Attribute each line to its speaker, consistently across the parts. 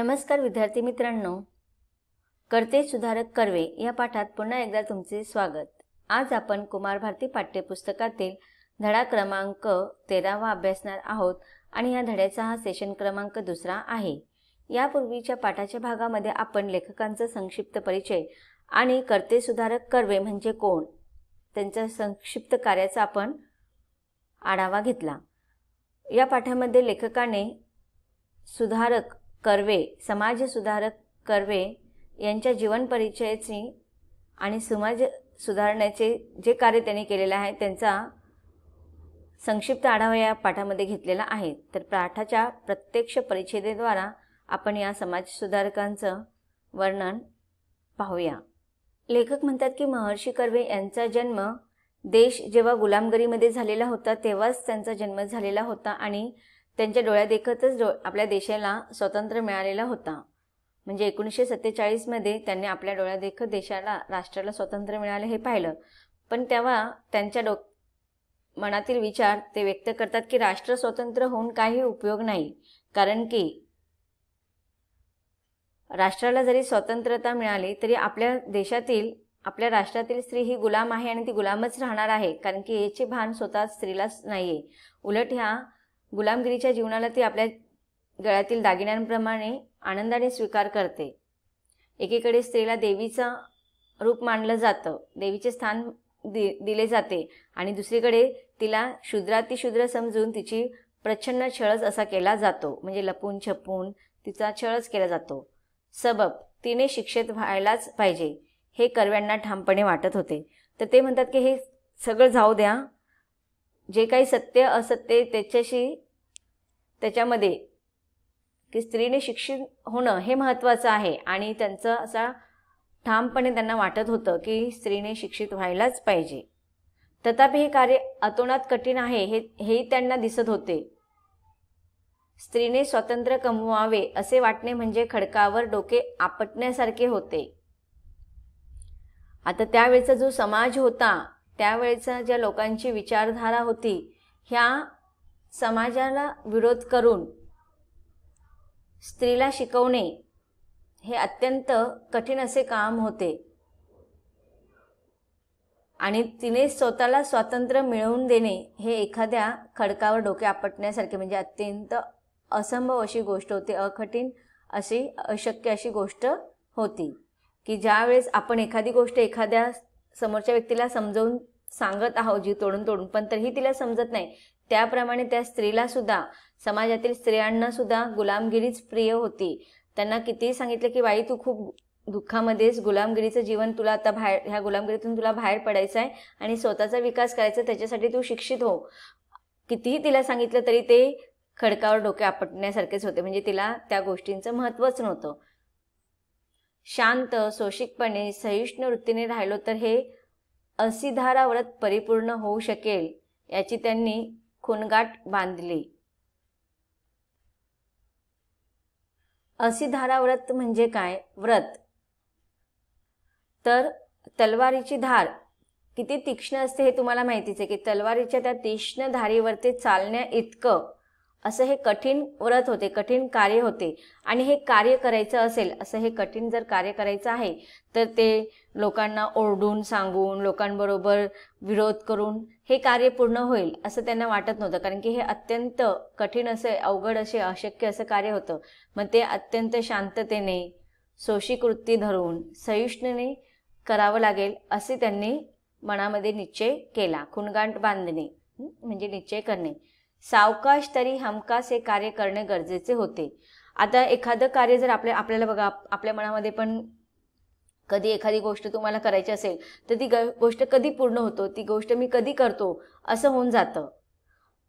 Speaker 1: नमस्कार विद्यार्थी मित्रांनो, कर्ते सुधारक कर्वे या पाठात पुन्हा एकदा तुमचे स्वागत। आज आपण कुमार भारती पाठ्यपुस्तकातील धडा क्रमांक 13 अभ्यासणार आहोत आणि या धड्याचा हा सेशन क्रमांक 2 आहे। यापूर्वीच्या पाठाच्या भागामध्ये आपण लेखकांचा संक्षिप्त परिचय आणि कर्ते सुधारक कर्वे म्हणजे कोण, त्यांच्या संक्षिप्त कार्याचा आपण आढावा घेतला। या पाठामध्ये लेखकाने सुधारक कर्वे, समाज सुधारक कर्वे यांच्या जीवन परिचयाची आणि समाज सुधारण्याचे जे कार्य त्यांनी केलेले आहे त्यांचा संक्षिप्त आढावा या पाठामध्ये घेतलेला आहे। तर पाठाच्या प्रत्यक्ष परिच्छेदाद्वारा आपण या समाज सुधारकांचं वर्णन पाहूया। लेखक म्हणतात की महर्षी कर्वे यांचा जन्म देश जेव्हा गुलामगिरीमध्ये झालेला होता तेव्हाच त्यांचा जन्म झालेला होता आणि त्यांच्या डोळ्यादेखतच आपल्या देशाला स्वातंत्र्य मिळालेला होता। म्हणजे 1947 मध्ये त्यांनी आपल्या डोळ्यादेखत देशाला, राष्ट्राला स्वातंत्र्य मिळाले हे पाहिलं। पण तेव्हा त्यांच्या मनातील विचार ते व्यक्त करतात की राष्ट्र स्वतंत्र होऊन काही उपयोग नाही, कारण की राष्ट्राला जरी स्वतंत्रता मिळाली तरी आपल्या देशातील, आपल्या राष्ट्रातील स्त्री ही गुलाम आहे आणि ती गुलामच राहणार आहे, कारण की याचे भान स्वतः स्त्रीलाच नाहीये। उलट ह्या गुलामगिरीच्या जीवनाला ती आपल्या गळ्यातील दागिन्यांप्रमाणे आनंदाने स्वीकार करते। एकीकडे स्त्रीला देवीचा रूप मानलं जातं, देवीचे स्थान दिले जाते आणि दुसरीकडे तिला शूद्रातिशूद्र समजून तिची प्रच्छन्न छळच असा केला जातो, म्हणजे लपून छपून तिचा छळच केला जातो। सबब तिने शिक्षित व्हायलाच पाहिजे हे कर्व्यांना ठामपणे वाटत होते। तर ते म्हणतात की हे सगळं जाऊ द्या, जे काही सत्य असत्य त्याच्यामध्ये की स्त्रीने शिक्षित होणं हे महत्त्वाचं आहे आणि त्यांचं असा ठामपणे त्यांना वाटत होतं की स्त्रीने शिक्षित व्हायलाच पाहिजे। तथापि हे कार्य अतोनात कठीण आहे हेही त्यांना दिसत होते। स्त्रीने स्वातंत्र्य कमवावे असे वाटणे म्हणजे खडकावर डोके आपटण्यासारखे होते। आता त्यावेळेचा जो समाज होता, त्यावेळेचा ज्या लोकांची विचारधारा होती, ह्या समाजाला विरोध करून स्त्रीला शिकवणे हे अत्यंत कठीण असे काम होते आणि तिने स्वतःला स्वातंत्र्य मिळवून देणे हे एखाद्या खडकावर डोके आपटण्यासारखे, म्हणजे अत्यंत असंभव अशी गोष्ट होती, अकठीण अशी, अशक्य अशी गोष्ट होती की ज्यावेळेस आपण एखादी गोष्ट एखाद्या समोरच्या व्यक्तीला समजावून सांगत आहोत जी तोडून पण तरीही तिला समजत नाही, त्याप्रमाणे त्या स्त्रीला सुद्धा, समाजातील स्त्रियांना सुद्धा गुलामगिरीच प्रिय होती। त्यांना कितीही सांगितलं की बाई तू खूप दुःखामध्येच, गुलामगिरीचं जीवन तुला आता बाहेर, ह्या गुलामगिरीतून तुला बाहेर पडायचं आहे आणि स्वतःचा विकास करायचा, त्याच्यासाठी तू शिक्षित हो, कितीही तिला सांगितलं तरी ते खडकावर डोके आपटण्यासारखेच होते, म्हणजे तिला त्या गोष्टींचं महत्त्वच नव्हतं। शांत, सोशिकपणे, सहिष्णू वृत्तीने राहिलो तर हे असिधारा व्रत परिपूर्ण होऊ शकेल याची त्यांनी खूणगाठ बांधली। असिधारा व्रत म्हणजे काय? व्रत तर तलवारीची धार किती तीक्ष्ण असते हे तुम्हाला माहितीच आहे की तलवारीच्या त्या तीक्ष्ण धारीवरती चालण्या इतकं असं हे कठीण व्रत होते, कठीण कार्य होते। आणि हे कार्य करायचं असेल, असं हे कठीण जर कार्य करायचं आहे तर ते लोकांना ओरडून सांगून, लोकांबरोबर विरोध करून हे कार्य पूर्ण होईल असं त्यांना वाटत नव्हतं, कारण की हे अत्यंत कठीण असे, अवघड असे, अशक्य असं कार्य होतं। मग ते अत्यंत शांततेने, सोशिक वृत्ती धरून, सहिष्णुने करावं लागेल असे त्यांनी मनामध्ये निश्चय केला। खूणगाठ बांधणे म्हणजे निश्चय करणे। सावकाश तरी हमखास हे कार्य करणे गरजेचे होते। आता एखादं कार्य जर आपल्याला बघा, आपल्या मनामध्ये पण कधी एखादी गोष्ट तुम्हाला करायची असेल तर ती गोष्ट कधी पूर्ण होतो, ती गोष्ट मी कधी करतो असं होऊन जातं।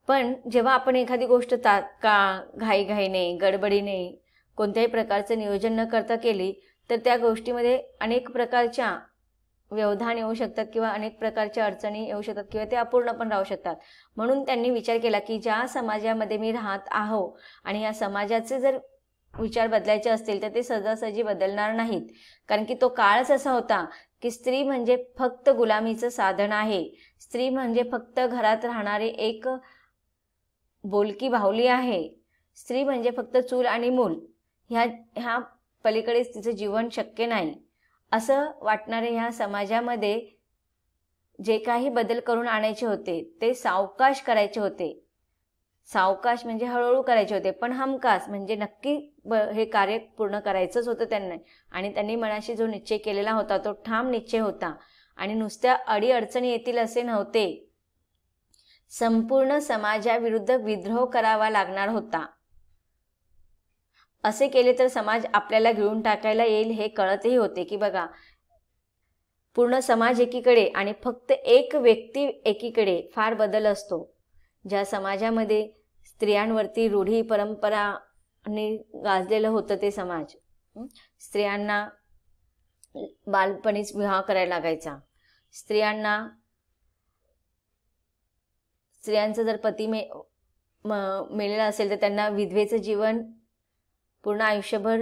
Speaker 1: पण जेव्हा आपण एखादी गोष्ट घाईघाईने, गडबडीने, कोणत्याही प्रकारचं नियोजन न करता केली तर त्या गोष्टीमध्ये अनेक प्रकारच्या व्यवधान येऊ शकतात किंवा अनेक प्रकारच्या अडचणी येऊ शकतात किंवा ते अपूर्ण पण राहू शकतात। म्हणून त्यांनी विचार केला की ज्या समाजामध्ये मी राहत आहो आणि या समाजाचे जर विचार बदलायचे असतील तर ते सहजासहजी बदलणार नाहीत, कारण की तो काळच असा होता की स्त्री म्हणजे फक्त गुलामीचं साधन आहे, स्त्री म्हणजे फक्त घरात राहणारी एक बोलकी बाहुली आहे, स्त्री म्हणजे फक्त चूल आणि मूल, ह्या पलीकडेच तिचं जीवन शक्य नाही असं वाटणारे ह्या समाजामध्ये जे काही बदल करून आणायचे होते ते सावकाश करायचे होते. सावकाश म्हणजे हळूहळू करायचे होते, पण हमखास म्हणजे नक्की हे कार्य पूर्ण करायचंच होतं त्यांना. आणि त्यांनी मनाशी जो निश्चय केलेला होता तो ठाम निश्चय होता. आणि नुसत्या अडीअडचणी येतील असे नव्हते, संपूर्ण समाजाविरुद्ध विद्रोह करावा लागणार होता. असे केले तर समाज आपल्याला गिळून टाकायला येईल हे कळतही होते की बघा, पूर्ण समाज एकीकडे आणि फक्त एक व्यक्ती एकीकडे फार बदल असतो. ज्या समाजामध्ये स्त्रियांवरती रूढी परंपरांनी गाजलेलं होतं ते समाज, स्त्रियांना बालपणीच विवाह करायला लागायचा. स्त्रियांचं जर पती मेलेला असेल तर त्यांना विधवेचं जीवन पूर्ण आयुष्यभर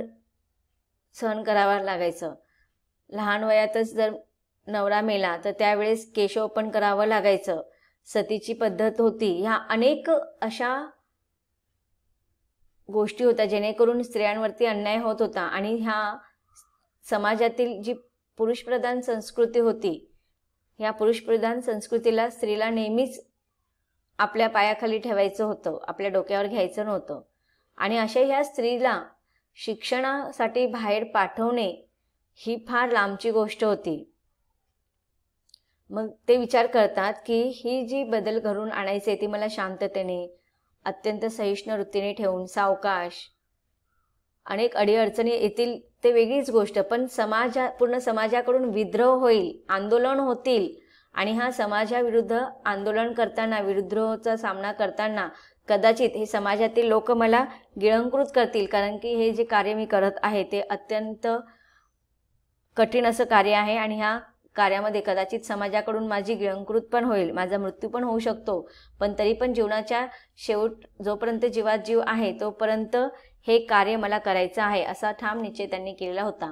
Speaker 1: सहन करावं लागायचं. लहान वयातच जर नवरा मेला तर त्यावेळेस केशवपण करावं लागायचं. सतीची पद्धत होती. ह्या अनेक अशा गोष्टी होत्या जेणेकरून स्त्रियांवरती अन्याय होत होता. आणि ह्या समाजातील जी पुरुषप्रधान संस्कृती होती, ह्या पुरुषप्रधान संस्कृतीला स्त्रीला नेहमीच आपल्या पायाखाली ठेवायचं होतं, आपल्या डोक्यावर घ्यायचं नव्हतं. आणि अशा ह्या स्त्रीला शिक्षणासाठी बाहेर पाठवणे ही फार लांबची गोष्ट होती. मग ते विचार करतात की ही जी बदल घडून आणायचे ती मला शांततेने, अत्यंत सहिष्णु वृत्तीने ठेवून सावकाश, अनेक अडीअडचणी येतील ते वेगळीच गोष्ट, पण पूर्ण समाजाकडून विद्रोह होईल, आंदोलन होतील. आणि हा समाजाविरुद्ध आंदोलन करताना, विद्रोहाचा सामना करताना कदाचित हे समाजातील लोक मला गिळंकृत करतील, कारण की हे जे कार्य मी करत आहे ते अत्यंत कठीण असं कार्य आहे. आणि ह्या कार्यामध्ये कदाचित समाजाकडून माझी गिळंकृत पण होईल, माझा मृत्यू पण होऊ शकतो, पण तरी पण जीवनाच्या शेवट जोपर्यंत जीवात जीव आहे तोपर्यंत हे कार्य मला करायचं आहे असा ठाम निश्चय त्यांनी केलेला होता.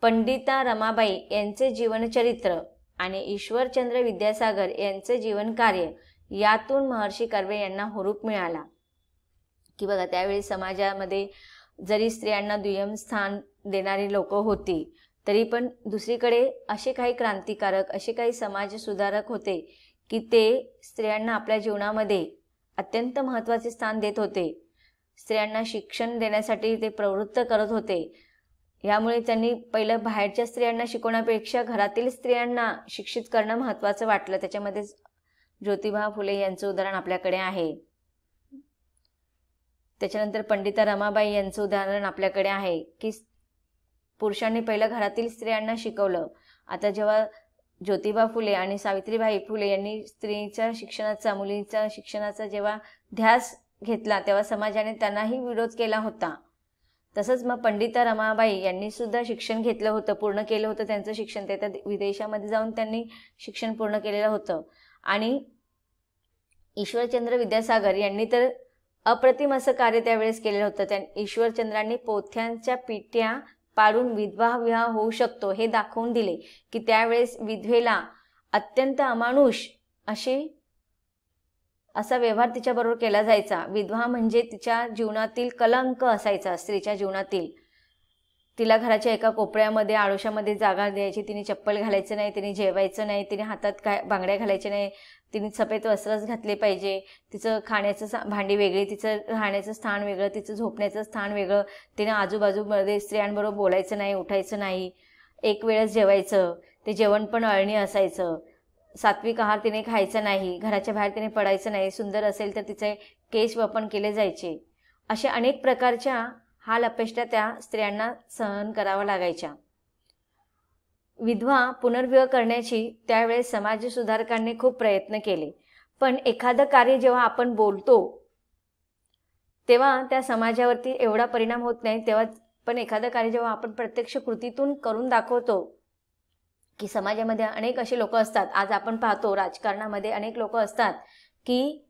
Speaker 1: पंडिता रमाबाई यांचे जीवनचरित्र आणि ईश्वरचंद्र विद्यासागर यांचे जीवन कार्य यातून महर्षी कर्वे यांना हुरूप मिळाला की बघा, त्यावेळी समाजामध्ये जरी स्त्रियांना दुय्यम स्थान देणारी लोक होती तरी पण दुसरीकडे असे काही क्रांतिकारक, असे काही समाज सुधारक होते की ते स्त्रियांना आपल्या जीवनामध्ये अत्यंत महत्त्वाचे स्थान देत होते. स्त्रियांना शिक्षण देण्यासाठी ते प्रवृत्त करत होते. यामुळे त्यांनी पहिलं बाहेरच्या स्त्रियांना शिकवण्यापेक्षा घरातील स्त्रियांना शिक्षित करणं महत्त्वाचं वाटलं. त्याच्यामध्ये ज्योतिबा फुले यांचं उदाहरण आपल्याकडे आहे. त्याच्यानंतर पंडिता रमाबाई यांचं उदाहरण आपल्याकडे आहे की पुरुषांनी पहिलं घरातील स्त्रियांना शिकवलं. आता जेव्हा ज्योतिबा फुले आणि सावित्रीबाई फुले यांनी स्त्रीच्या शिक्षणाचा, मुलींच्या शिक्षणाचा जेव्हा ध्यास घेतला तेव्हा समाजाने त्यांनाही विरोध केला होता. तसंच मग पंडिता रमाबाई यांनी सुद्धा शिक्षण घेतलं होतं, पूर्ण केलं होतं त्यांचं शिक्षण. ते तर विदेशामध्ये जाऊन त्यांनी शिक्षण पूर्ण केलेलं होतं. आणि ईश्वरचंद्र विद्यासागर यांनी तर अप्रतिम असं कार्य त्यावेळेस केलेलं होतं. ईश्वरचंद्रांनी पोथ्यांच्या पिट्या पाडून विधवा विवाह होऊ शकतो हे दाखवून दिले की त्यावेळेस विधवेला अत्यंत अमानुष असा व्यवहार तिच्याबरोबर केला जायचा. विधवा म्हणजे तिच्या जीवनातील कलंक असायचा, स्त्रीच्या जीवनातील. तिला घराच्या एका कोपऱ्यामध्ये, आडोशामध्ये जागा द्यायची. तिने चप्पल घालायचं नाही, तिने जेवायचं नाही, तिने हातात काय बांगड्या घालायच्या नाही, तिने सफेद वस्त्रच घातले पाहिजे. तिचं खाण्याचं भांडी वेगळी, तिचं राहण्याचं स्थान वेगळं, तिचं झोपण्याचं स्थान वेगळं. तिने आजूबाजूमध्ये स्त्रियांबरोबर बोलायचं नाही, उठायचं नाही, एक वेळच जेवायचं. ते जेवण पण अळणी असायचं. सात्विक आहार तिने खायचा नाही, घराच्या बाहेर तिने पडायचं नाही, सुंदर असेल तर तिचे केस वपन केले जायचे. अशा अनेक प्रकारच्या हाल अपेष्टा त्या स्त्रियांना सहन करावा लागायच्या. विधवा पुनर्विवाह करण्याची त्यावेळेस समाज सुधारकांनी खूप प्रयत्न केले, पण एखादं कार्य जेव्हा आपण बोलतो तेव्हा त्या समाजावरती एवढा परिणाम होत नाही. तेव्हा पण एखादं कार्य जेव्हा आपण प्रत्यक्ष कृतीतून करून दाखवतो की समाजामध्ये अनेक असे लोक असतात. आज आपण पाहतो राजकारणामध्ये अनेक लोक असतात की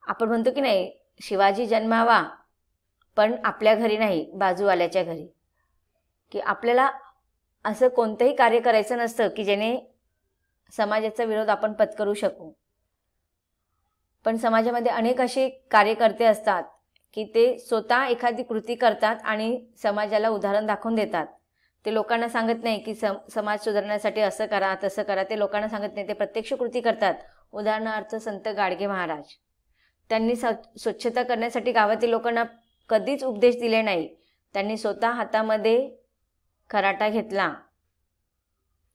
Speaker 1: आपण म्हणतो की नाही, शिवाजी जन्मावा पण आपल्या घरी नाही, बाजूवाल्याच्या घरी. की आपल्याला असं कोणतंही कार्य करायचं नसतं की ज्याने समाजाचा विरोध आपण पत्करू शकू. पण समाजामध्ये अनेक असे कार्यकर्ते असतात की ते स्वतः एखादी कृती करतात आणि समाजाला उदाहरण दाखवून देतात. ते लोकांना सांगत नाही की समाज सुधारण्यासाठी असं करा तसं करा, ते लोकांना सांगत नाही, ते प्रत्यक्ष कृती करतात. उदाहरणार्थ संत गाडगे महाराज, त्यांनी स्वच्छता करण्यासाठी गावातील लोकांना कधीच उपदेश दिले नाही. त्यांनी स्वतः हातामध्ये खराटा घेतला,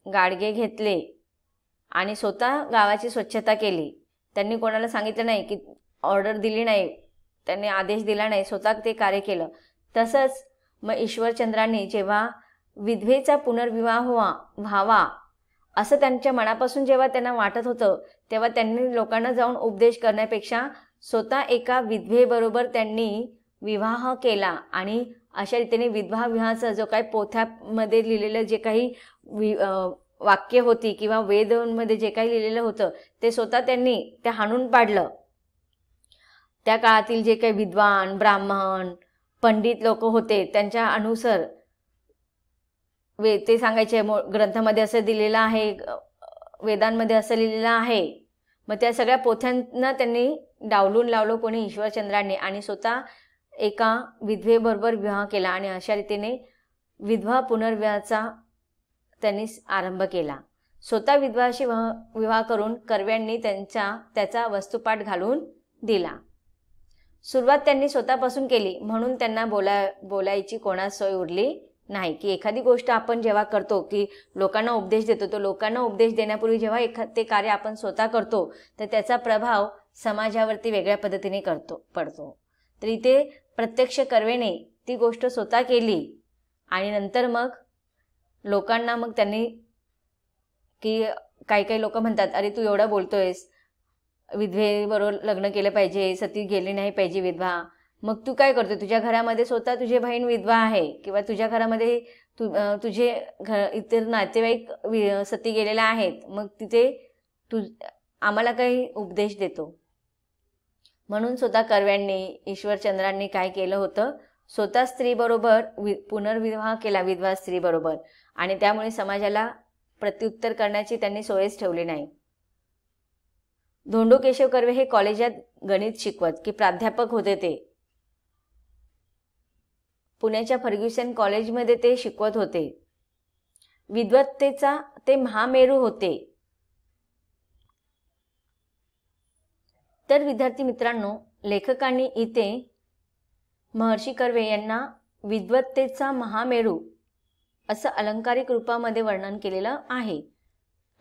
Speaker 1: गाडगे घेतले आणि स्वतः गावाची स्वच्छता केली. त्यांनी कोणाला सांगितलं नाही की ऑर्डर दिली नाही, त्यांनी आदेश दिला नाही, स्वतः ते कार्य केलं. तसंच मग ईश्वरचंद्रांनी जेव्हा विधवेचा पुनर्विवाह व्हावा असं त्यांच्या मनापासून जेव्हा त्यांना वाटत होतं, तेव्हा त्यांनी लोकांना जाऊन उपदेश करण्यापेक्षा स्वतः एका विधवेबरोबर त्यांनी विवाह केला आणि अशा रीतीने विधवा विवाहाचा जो काही पोथ्यामध्ये लिहिलेलं जे काही वाक्य होती किंवा वेदांमध्ये जे काही लिहिलेलं होतं ते स्वतः त्यांनी ते हाणून पाडलं. त्या काळातील जे काही विद्वान, ब्राह्मण, पंडित लोक होते त्यांच्या अनुसार ते सांगायचे ग्रंथामध्ये असं दिलेलं आहे, वेदांमध्ये असं लिहिलेलं आहे. मग त्या सगळ्या पोथ्यांना त्यांनी डावलून लावलं कोणी ईश्वरचंद्रांनी आणि स्वतः एका विधवेबरोबर विवाह केला आणि अशा रीतीने विधवा पुनर्विवाहाचा त्यांनी आरंभ केला. स्वतः विधवाशी विवाह करून कर्व्यांनी त्याचा वस्तुपाठ घालून दिला. सुरुवात त्यांनी स्वतःपासून केली म्हणून त्यांना बोलायची कोणास सोय उरली नाही. की एखादी गोष्ट आपण जेव्हा करतो की लोकांना उपदेश देतो, तो लोकांना उपदेश देण्यापूर्वी जेव्हा ते कार्य आपण स्वतः करतो तर त्याचा प्रभाव समाजावरती वेगळ्या पद्धतीने पडतो. तर इथे प्रत्यक्ष कर्वेने ती गोष्ट स्वतः केली आणि नंतर मग लोकांना मग त्यांनी की काही लोक म्हणतात, अरे तू एवढं बोलतोयस, विधवेबरोबर लग्न केलं पाहिजे, सती गेली नाही पाहिजे विधवा, मग तू काय करतो? तुझ्या घरामध्ये स्वतः तुझी बहीण विधवा आहे किंवा तुझ्या घरामध्ये तुझे इतर नातेवाईक सती गेलेल्या आहेत, मग तिथे आम्हाला काही उपदेश देतो. म्हणून स्वतः कर्व्यांनी, ईश्वरचंद्रांनी काय केलं होतं, स्वतः स्त्रीबरोबर पुनर्विवाह केला, विधवा स्त्रीबरोबर, आणि त्यामुळे समाजाला प्रत्युत्तर करण्याची त्यांनी सोयच ठेवली नाही. धोंडो केशव कर्वे हे कॉलेजात गणित शिकवत की प्राध्यापक होते. ते पुण्याच्या फर्ग्युसन कॉलेजमध्ये ते शिकवत होते. विद्वत्तेचा ते महामेरू होते. तर विद्यार्थी मित्रांनो, लेखकांनी इथे महर्षी कर्वे यांना विद्वत्तेचा महामेरू असं अलंकारिक रूपामध्ये वर्णन केलेलं आहे.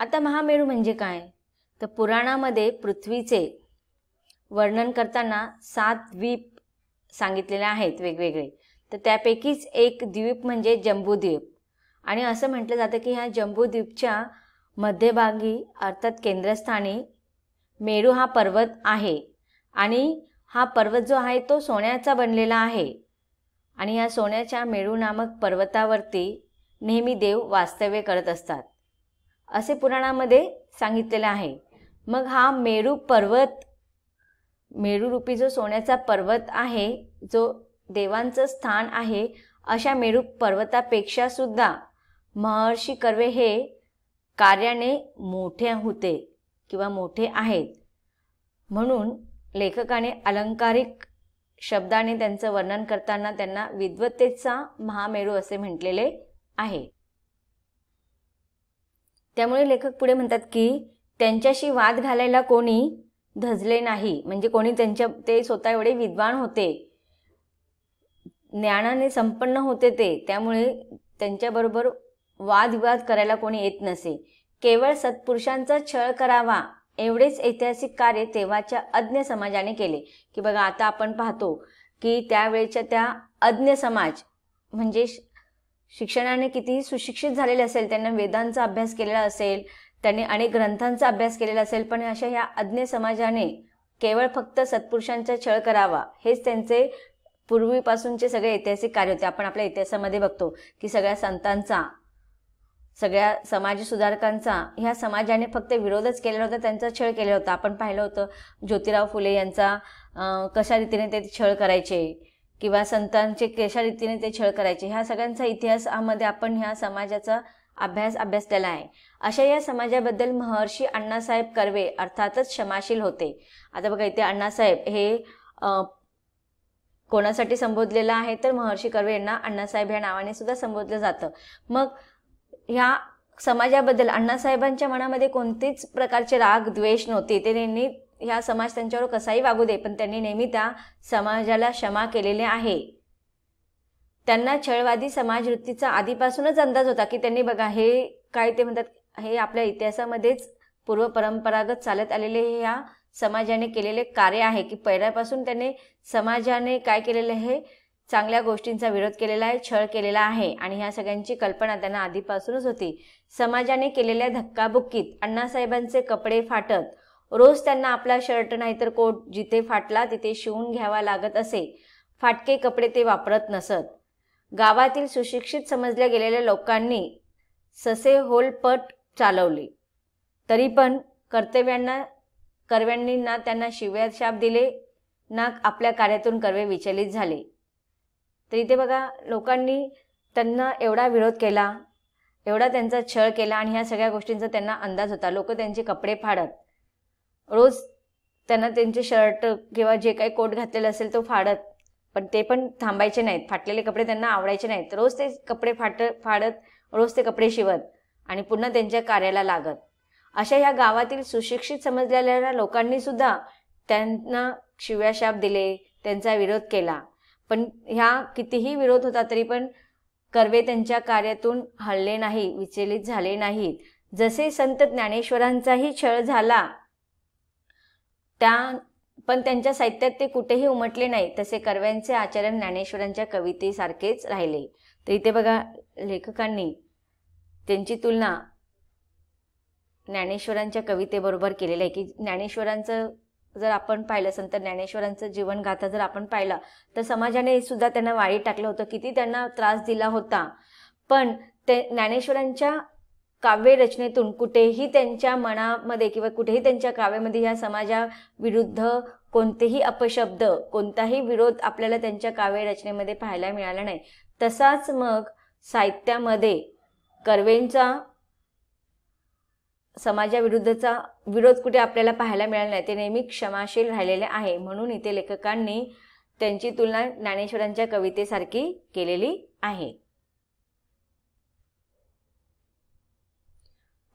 Speaker 1: आता महामेरू म्हणजे काय? तर पुराणामध्ये पृथ्वीचे वर्णन करताना 7 द्वीप सांगितलेले आहेत वेगवेगळे. तर त्यापैकीच एक द्वीप म्हणजे जम्बूद्वीप, आणि असं म्हटलं जातं की ह्या जम्बूद्वीपच्या मध्यभागी अर्थात केंद्रस्थानी मेरू हा पर्वत आहे आणि हा पर्वत जो आहे तो सोन्याचा बनलेला आहे आणि या सोन्याच्या मेरू नामक पर्वतावरती नेहमी देव वास्तव्य करत असतात असे पुराणामध्ये सांगितलेलं आहे. मग हा मेरू पर्वत, मेरू रूपी जो सोन्याचा पर्वत आहे, जो देवांचं स्थान आहे, अशा मेरू पर्वतापेक्षा सुद्धा महर्षी कर्वे हे कार्याने मोठे होते किंवा मोठे आहेत. म्हणून लेखकाने अलंकारिक शब्दाने त्यांचं वर्णन करताना त्यांना विद्वत्तेचा महामेरू असे म्हटलेले आहे. त्यामुळे लेखक पुढे म्हणतात की त्यांच्याशी वाद घालायला कोणी धजले नाही. म्हणजे कोणी ते स्वतः एवढे विद्वान होते, ज्ञानाने संपन्न होते ते, त्यामुळे त्यांच्याबरोबर वादविवाद करायला कोणी येत नसे. केवळ सत्पुरुषांचा छळ करावा एवढेच ऐतिहासिक कार्य तेव्हाच्या अज्ञ समाजाने केले. की बघा आता आपण पाहतो की त्यावेळेच्या त्या अज्ञ समाज म्हणजे शिक्षणाने कितीही सुशिक्षित झालेले असेल, त्यांना वेदांचा अभ्यास केलेला असेल, त्यांनी अनेक ग्रंथांचा अभ्यास केलेला असेल, पण अशा ह्या अज्ञ समाजाने केवळ फक्त सत्पुरुषांचा छळ करावा हेच त्यांचे पूर्वीपासूनचे सगळे ऐतिहासिक कार्य होते. आपण आपल्या इतिहासामध्ये बघतो की सगळ्या संतांचा, सगळ्या समाज सुधारकांचा ह्या समाजाने फक्त विरोधच केलेला होता, त्यांचा छळ केला होता. आपण पाहिलं होतं ज्योतिराव फुले यांचा कशा रीतीने ते छळ करायचे किंवा संतांचे कशा रीतीने ते छळ करायचे, ह्या सगळ्यांचा इतिहासामध्ये आपण ह्या समाजाचा अभ्यासलेला आहे. अशा या समाजाबद्दल महर्षी अण्णासाहेब कर्वे अर्थातच क्षमाशील होते. आता बघा इथे अण्णासाहेब हे कोणासाठी संबोधलेलं आहे तर महर्षी कर्वे यांना अण्णासाहेब ह्या नावाने सुद्धा संबोधलं जातं. मग ह्या समाजाबद्दल अण्णासाहेबांच्या मनामध्ये कोणतेच प्रकारचे राग द्वेष नव्हते. ते नेहमी ह्या समाज त्यांच्यावर कसाही वागू दे पण त्यांनी नेहमी त्या समाजाला क्षमा केलेले आहे. त्यांना छळवादी समाजवृत्तीचा आधीपासूनच अंदाज होता की त्यांनी बघा हे काय ते म्हणतात हे आपल्या इतिहासामध्येच पूर्व परंपरागत चालत आलेले ह्या समाजाने केलेले कार्य आहे की पहिल्यापासून त्याने समाजाने काय केलेलं आहे चांगल्या गोष्टींचा विरोध केलेला आहे, छळ केलेला आहे आणि ह्या सगळ्यांची कल्पना त्यांना आधीपासूनच होती. समाजाने केलेल्या धक्काबुक्कीत अण्णासाहेबांचे कपडे फाटत, रोज त्यांना आपला शर्ट नाहीतर कोट जिथे फाटला तिथे शिवून घ्यावा लागत असे. फाटके कपडे ते वापरत नसत. गावातील सुशिक्षित समजल्या गेलेल्या लोकांनी ससे होलपट चालवले तरी पण कर्व्यांनी ना त्यांना शिव्या शाप दिले ना आपल्या कार्यातून कर्वे विचलित झाले. तर इथे बघा लोकांनी त्यांना एवढा विरोध केला, एवढा त्यांचा छळ केला आणि ह्या सगळ्या गोष्टींचा त्यांना अंदाज होता. लोक त्यांचे कपडे फाडत, रोज त्यांना त्यांचे शर्ट किंवा जे काही कोट घातलेला असेल तो फाडत, पण ते पण थांबायचे नाहीत. फाटलेले कपडे त्यांना आवडायचे नाहीत. रोज ते कपडे फाडत, रोज ते कपडे शिवत आणि पुन्हा त्यांच्या कार्याला लागत. अशा ह्या गावातील सुशिक्षित समजलेल्या लोकांनी सुद्धा त्यांना शिव्याशाप दिले, त्यांचा विरोध केला. पण ह्या कितीही विरोध होता तरी पण कर्वे त्यांच्या कार्यातून हलले नाही, विचलित झाले नाहीत. जसे संत ज्ञानेश्वरांचाही छळ झाला पण त्यांच्या साहित्यात ते कुठेही उमटले नाही, तसे कर्व्यांचे आचरण ज्ञानेश्वरांच्या कवितेसारखेच राहिले. तर इथे बघा लेखकांनी त्यांची तुलना ज्ञानेश्वरांच्या कवितेबरोबर केलेलं आहे की ज्ञानेश्वरांचं जर आपण पाहिलं, संत ज्ञानेश्वरांचं जीवनगाथा जर आपण पाहिला तर समाजाने सुद्धा त्यांना वाळीत टाकलं होतं, किती त्यांना त्रास दिला होता. पण ते ज्ञानेश्वरांच्या काव्य रचनेतून कुठेही त्यांच्या मनामध्ये किंवा कुठेही त्यांच्या काव्यामध्ये ह्या समाजाविरुद्ध कोणतेही अपशब्द, कोणताही विरोध आपल्याला त्यांच्या काव्य रचनेमध्ये पाहायला मिळाला नाही. तसाच मग साहित्यामध्ये कर्वेंचा समाजाविरुद्धचा विरोध कुठे आपल्याला पाहायला मिळाला नाही. ते नेहमी क्षमाशील राहिलेले आहे. म्हणून इथे लेखकांनी त्यांची तुलना ज्ञानेश्वरांच्या कवितेसारखी केलेली आहे.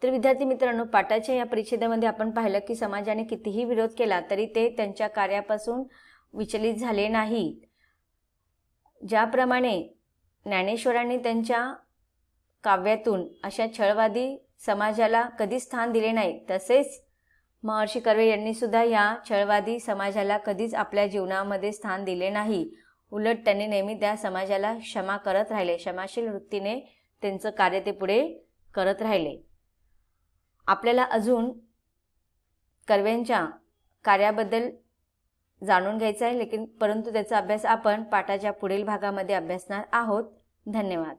Speaker 1: तर विद्यार्थी मित्रांनो, पाठाच्या या परिच्छेदामध्ये आपण पाहिलं की समाजाने कितीही विरोध केला तरी ते त्यांच्या कार्यापासून विचलित झाले नाहीत. ज्याप्रमाणे ज्ञानेश्वरांनी त्यांच्या काव्यातून अशा छळवादी समाजाला कधी स्थान दिले नाही, तसेच महर्षी कर्वे यांनी सुद्धा या छळवादी समाजाला कधीच आपल्या जीवनामध्ये स्थान दिले नाही. उलट त्यांनी नेहमी त्या समाजाला क्षमा करत राहिले. क्षमाशील वृत्तीने त्यांचं कार्य ते पुढे करत राहिले. आपल्याला अजून कर्वेंच्या कार्याबद्दल जाणून घ्यायचं आहे, परंतु त्याचा अभ्यास आपण पाठाच्या पुढील भागामध्ये अभ्यासणार आहोत. धन्यवाद.